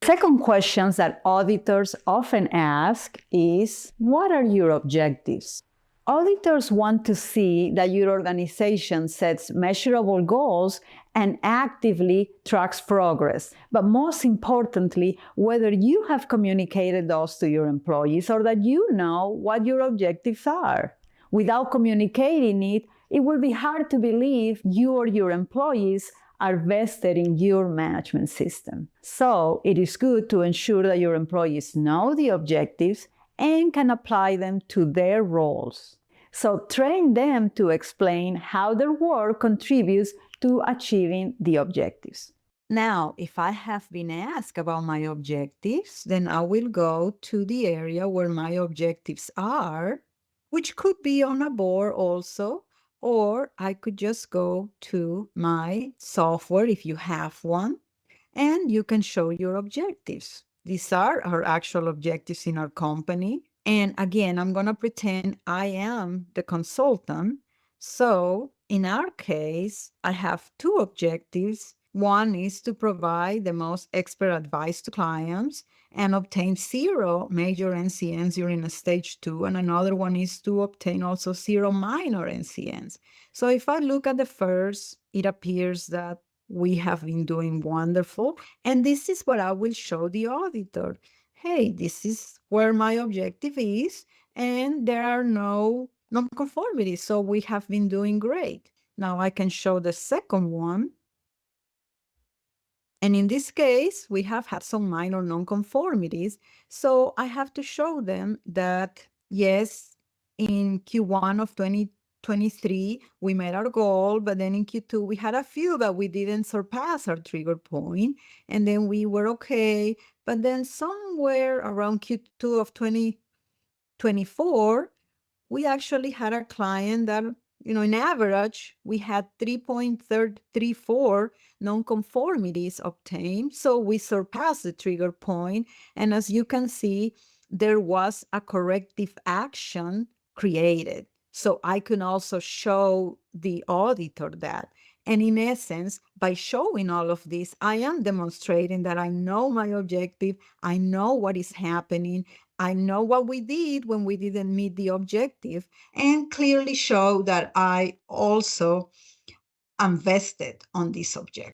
second question that auditors often ask is, what are your objectives? Auditors want to see that your organization sets measurable goals and actively tracks progress. But most importantly, whether you have communicated those to your employees or that you know what your objectives are. Without communicating it, it will be hard to believe you or your employees are vested in your management system. So it is good to ensure that your employees know the objectives and can apply them to their roles. So train them to explain how their work contributes to achieving the objectives. Now, if I have been asked about my objectives, then I will go to the area where my objectives are, which could be on a board also, or I could just go to my software if you have one, and you can show your objectives. These are our actual objectives in our company. And again, I'm going to pretend I am the consultant. So in our case, I have two objectives. One is to provide the most expert advice to clients and obtain 0 major NCNs during a stage 2. And another one is to obtain also 0 minor NCNs. So if I look at the first, it appears that we have been doing wonderful. And this is what I will show the auditor. Hey, this is where my objective is, and there are no nonconformities. So we have been doing great. Now I can show the second one. And in this case, we have had some minor nonconformities. So I have to show them that, yes, in Q1 of 2023, we met our goal, but then in Q2, we had a few that we didn't surpass our trigger point, and then we were okay. But then somewhere around Q2 of 2024, we actually had a client that, in average, we had 3.34 nonconformities obtained. So we surpassed the trigger point. And as you can see, there was a corrective action created. So I can also show the auditor that. And in essence, by showing all of this, I am demonstrating that I know my objective, I know what is happening, I know what we did when we didn't meet the objective, and clearly show that I also am vested on this objective.